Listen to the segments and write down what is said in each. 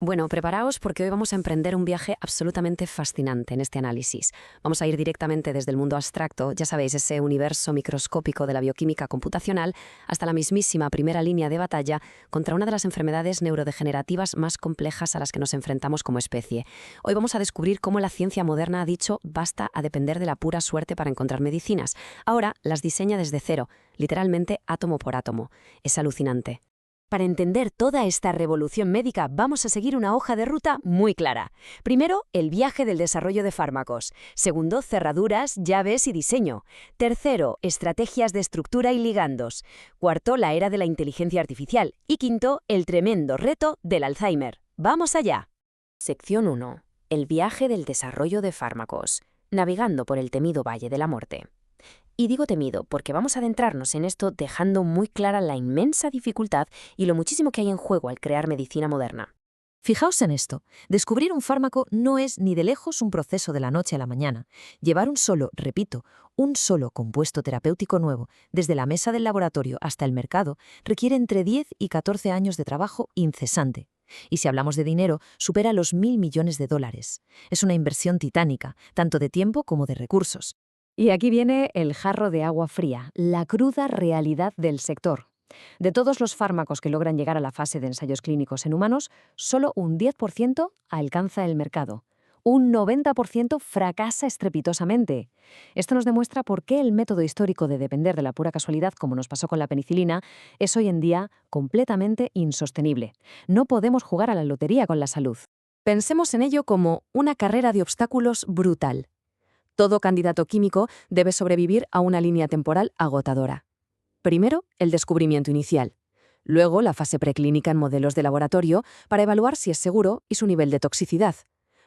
Bueno, preparaos porque hoy vamos a emprender un viaje absolutamente fascinante en este análisis. Vamos a ir directamente desde el mundo abstracto, ya sabéis, ese universo microscópico de la bioquímica computacional, hasta la mismísima primera línea de batalla contra una de las enfermedades neurodegenerativas más complejas a las que nos enfrentamos como especie. Hoy vamos a descubrir cómo la ciencia moderna ha dicho basta a depender de la pura suerte para encontrar medicinas. Ahora las diseña desde cero, literalmente átomo por átomo. Es alucinante. Para entender toda esta revolución médica vamos a seguir una hoja de ruta muy clara. Primero, el viaje del desarrollo de fármacos. Segundo, cerraduras, llaves y diseño. Tercero, estrategias de estructura y ligandos. Cuarto, la era de la inteligencia artificial. Y quinto, el tremendo reto del Alzheimer. ¡Vamos allá! Sección 1. El viaje del desarrollo de fármacos. Navegando por el temido Valle de la Muerte. Y digo temido porque vamos a adentrarnos en esto dejando muy clara la inmensa dificultad y lo muchísimo que hay en juego al crear medicina moderna. Fijaos en esto. Descubrir un fármaco no es ni de lejos un proceso de la noche a la mañana. Llevar un solo compuesto terapéutico nuevo, desde la mesa del laboratorio hasta el mercado, requiere entre 10 y 14 años de trabajo incesante. Y si hablamos de dinero, supera los $1.000 millones. Es una inversión titánica, tanto de tiempo como de recursos. Y aquí viene el jarro de agua fría, la cruda realidad del sector. De todos los fármacos que logran llegar a la fase de ensayos clínicos en humanos, solo un 10% alcanza el mercado. Un 90% fracasa estrepitosamente. Esto nos demuestra por qué el método histórico de depender de la pura casualidad, como nos pasó con la penicilina, es hoy en día completamente insostenible. No podemos jugar a la lotería con la salud. Pensemos en ello como una carrera de obstáculos brutal. Todo candidato químico debe sobrevivir a una línea temporal agotadora. Primero, el descubrimiento inicial. Luego, la fase preclínica en modelos de laboratorio para evaluar si es seguro y su nivel de toxicidad.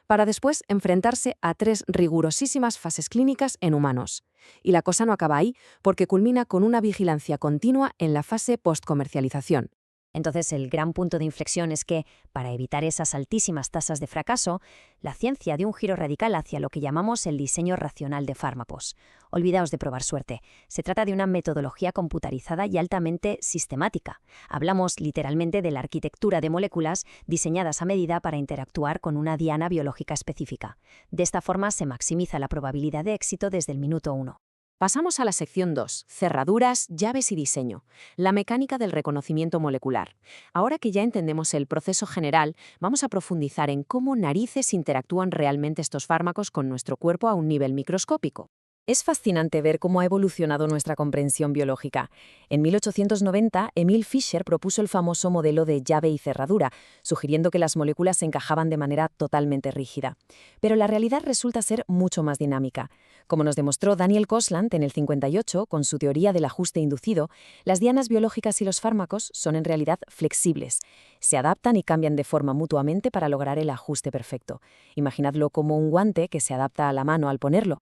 Para después enfrentarse a 3 rigurosísimas fases clínicas en humanos. Y la cosa no acaba ahí, porque culmina con una vigilancia continua en la fase postcomercialización. Entonces, el gran punto de inflexión es que, para evitar esas altísimas tasas de fracaso, la ciencia dio un giro radical hacia lo que llamamos el diseño racional de fármacos. Olvidaos de probar suerte. Se trata de una metodología computarizada y altamente sistemática. Hablamos literalmente de la arquitectura de moléculas diseñadas a medida para interactuar con una diana biológica específica. De esta forma se maximiza la probabilidad de éxito desde el minuto 1. Pasamos a la sección 2, cerraduras, llaves y diseño, la mecánica del reconocimiento molecular. Ahora que ya entendemos el proceso general, vamos a profundizar en cómo narices interactúan realmente estos fármacos con nuestro cuerpo a un nivel microscópico. Es fascinante ver cómo ha evolucionado nuestra comprensión biológica. En 1890, Emil Fischer propuso el famoso modelo de llave y cerradura, sugiriendo que las moléculas se encajaban de manera totalmente rígida. Pero la realidad resulta ser mucho más dinámica. Como nos demostró Daniel Kosland en el 58 con su teoría del ajuste inducido, las dianas biológicas y los fármacos son en realidad flexibles. Se adaptan y cambian de forma mutuamente para lograr el ajuste perfecto. Imaginadlo como un guante que se adapta a la mano al ponerlo.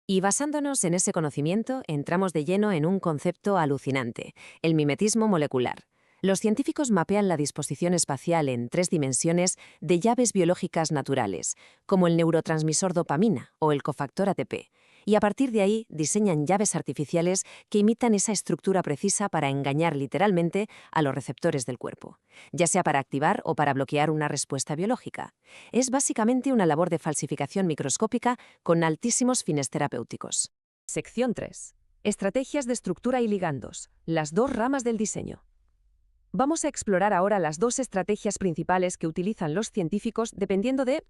Y basándonos en ese conocimiento, entramos de lleno en un concepto alucinante, el mimetismo molecular. Los científicos mapean la disposición espacial en 3 dimensiones de llaves biológicas naturales, como el neurotransmisor dopamina o el cofactor ATP, y a partir de ahí diseñan llaves artificiales que imitan esa estructura precisa para engañar literalmente a los receptores del cuerpo, ya sea para activar o para bloquear una respuesta biológica. Es básicamente una labor de falsificación microscópica con altísimos fines terapéuticos. Sección 3. Estrategias de estructura y ligandos, las 2 ramas del diseño. Vamos a explorar ahora las 2 estrategias principales que utilizan los científicos dependiendo de,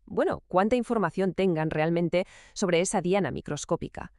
cuánta información tengan realmente sobre esa diana microscópica.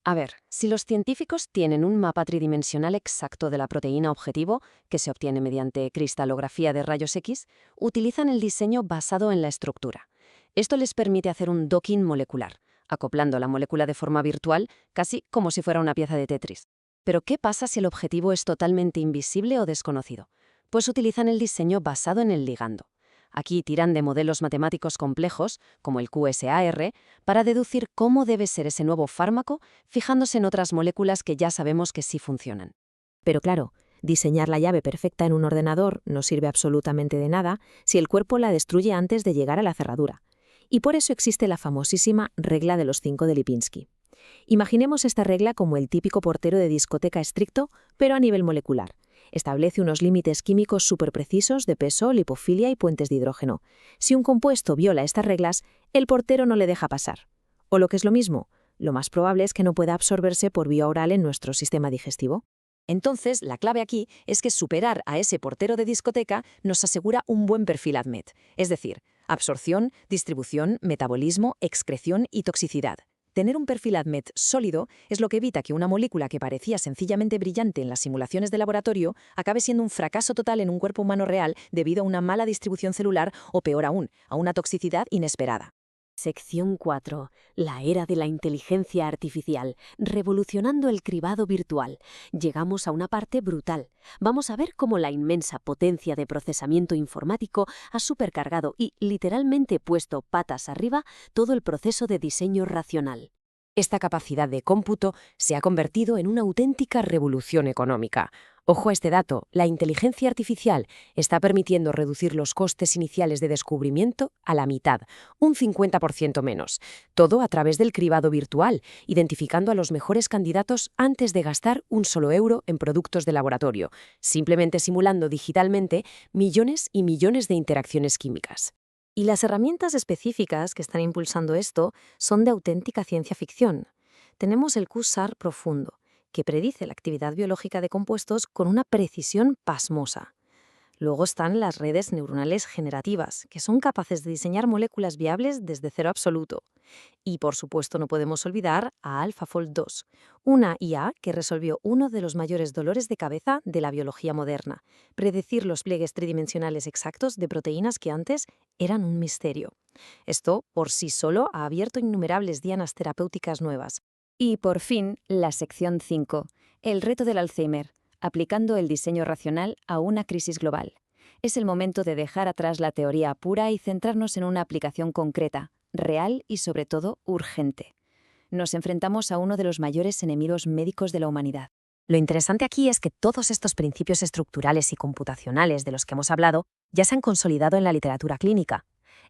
A ver, si los científicos tienen un mapa tridimensional exacto de la proteína objetivo, que se obtiene mediante cristalografía de rayos X, utilizan el diseño basado en la estructura. Esto les permite hacer un docking molecular, acoplando la molécula de forma virtual, casi como si fuera una pieza de Tetris. Pero ¿qué pasa si el objetivo es totalmente invisible o desconocido? Pues utilizan el diseño basado en el ligando. Aquí tiran de modelos matemáticos complejos, como el QSAR, para deducir cómo debe ser ese nuevo fármaco, fijándose en otras moléculas que ya sabemos que sí funcionan. Pero claro, diseñar la llave perfecta en un ordenador no sirve absolutamente de nada si el cuerpo la destruye antes de llegar a la cerradura. Y por eso existe la famosísima regla de los 5 de Lipinski. Imaginemos esta regla como el típico portero de discoteca estricto, pero a nivel molecular. Establece unos límites químicos superprecisos de peso, lipofilia y puentes de hidrógeno. Si un compuesto viola estas reglas, el portero no le deja pasar. O lo que es lo mismo, lo más probable es que no pueda absorberse por vía oral en nuestro sistema digestivo. Entonces, la clave aquí es que superar a ese portero de discoteca nos asegura un buen perfil ADMET, es decir, absorción, distribución, metabolismo, excreción y toxicidad. Tener un perfil ADMET sólido es lo que evita que una molécula que parecía sencillamente brillante en las simulaciones de laboratorio acabe siendo un fracaso total en un cuerpo humano real debido a una mala distribución celular o, peor aún, a una toxicidad inesperada. Sección 4. La era de la inteligencia artificial, revolucionando el cribado virtual. Llegamos a una parte brutal. Vamos a ver cómo la inmensa potencia de procesamiento informático ha supercargado y, literalmente, puesto patas arriba todo el proceso de diseño racional. Esta capacidad de cómputo se ha convertido en una auténtica revolución económica. Ojo a este dato, la inteligencia artificial está permitiendo reducir los costes iniciales de descubrimiento a la mitad, un 50% menos. Todo a través del cribado virtual, identificando a los mejores candidatos antes de gastar un solo euro en productos de laboratorio, simplemente simulando digitalmente millones y millones de interacciones químicas. Y las herramientas específicas que están impulsando esto son de auténtica ciencia ficción. Tenemos el QSAR profundo, que predice la actividad biológica de compuestos con una precisión pasmosa. Luego están las redes neuronales generativas, que son capaces de diseñar moléculas viables desde cero absoluto. Y, por supuesto, no podemos olvidar a AlphaFold 2, una IA que resolvió uno de los mayores dolores de cabeza de la biología moderna: predecir los pliegues tridimensionales exactos de proteínas que antes eran un misterio. Esto, por sí solo, ha abierto innumerables dianas terapéuticas nuevas. Y, por fin, la sección 5. El reto del Alzheimer, aplicando el diseño racional a una crisis global. Es el momento de dejar atrás la teoría pura y centrarnos en una aplicación concreta, real y, sobre todo, urgente. Nos enfrentamos a uno de los mayores enemigos médicos de la humanidad. Lo interesante aquí es que todos estos principios estructurales y computacionales de los que hemos hablado ya se han consolidado en la literatura clínica.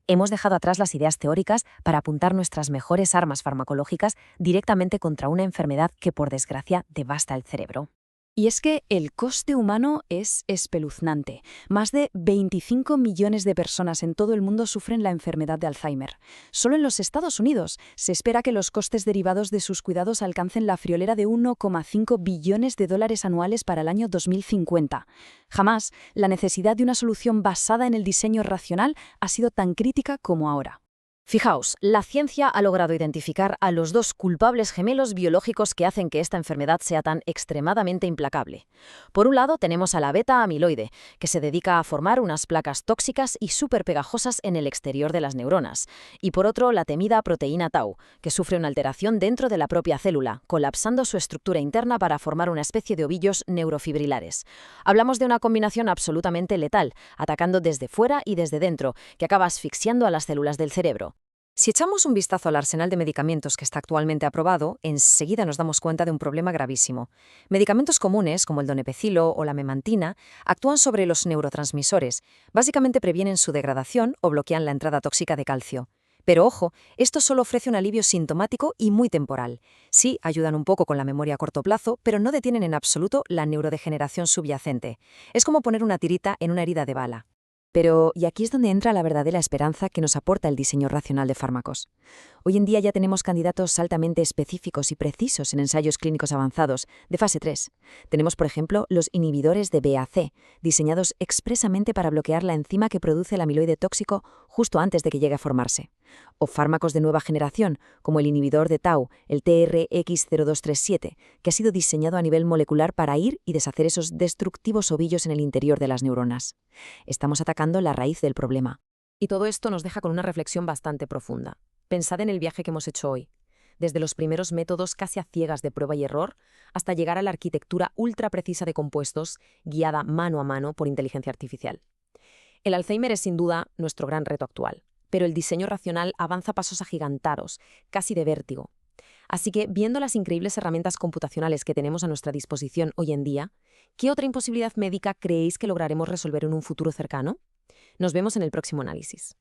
Hemos dejado atrás las ideas teóricas para apuntar nuestras mejores armas farmacológicas directamente contra una enfermedad que, por desgracia, devasta el cerebro. Y es que el coste humano es espeluznante. Más de 25 millones de personas en todo el mundo sufren la enfermedad de Alzheimer. Solo en los Estados Unidos se espera que los costes derivados de sus cuidados alcancen la friolera de 1,5 billones de dólares anuales para el año 2050. Jamás la necesidad de una solución basada en el diseño racional ha sido tan crítica como ahora. Fijaos, la ciencia ha logrado identificar a los dos culpables gemelos biológicos que hacen que esta enfermedad sea tan extremadamente implacable. Por un lado tenemos a la beta-amiloide, que se dedica a formar unas placas tóxicas y superpegajosas en el exterior de las neuronas. Y por otro, la temida proteína tau, que sufre una alteración dentro de la propia célula, colapsando su estructura interna para formar una especie de ovillos neurofibrilares. Hablamos de una combinación absolutamente letal, atacando desde fuera y desde dentro, que acaba asfixiando a las células del cerebro. Si echamos un vistazo al arsenal de medicamentos que está actualmente aprobado, enseguida nos damos cuenta de un problema gravísimo. Medicamentos comunes, como el donepezilo o la memantina, actúan sobre los neurotransmisores, básicamente previenen su degradación o bloquean la entrada tóxica de calcio. Pero ojo, esto solo ofrece un alivio sintomático y muy temporal. Sí, ayudan un poco con la memoria a corto plazo, pero no detienen en absoluto la neurodegeneración subyacente. Es como poner una tirita en una herida de bala. Pero, y aquí es donde entra la verdadera esperanza que nos aporta el diseño racional de fármacos. Hoy en día ya tenemos candidatos altamente específicos y precisos en ensayos clínicos avanzados, de fase 3. Tenemos, por ejemplo, los inhibidores de BAC, diseñados expresamente para bloquear la enzima que produce el amiloide tóxico justo antes de que llegue a formarse. O fármacos de nueva generación, como el inhibidor de tau, el TRX0237, que ha sido diseñado a nivel molecular para ir y deshacer esos destructivos ovillos en el interior de las neuronas. Estamos atacando la raíz del problema. Y todo esto nos deja con una reflexión bastante profunda. Pensad en el viaje que hemos hecho hoy, desde los primeros métodos casi a ciegas de prueba y error hasta llegar a la arquitectura ultra precisa de compuestos guiada mano a mano por inteligencia artificial. El Alzheimer es sin duda nuestro gran reto actual, pero el diseño racional avanza a pasos agigantados, casi de vértigo. Así que, viendo las increíbles herramientas computacionales que tenemos a nuestra disposición hoy en día, ¿qué otra imposibilidad médica creéis que lograremos resolver en un futuro cercano? Nos vemos en el próximo análisis.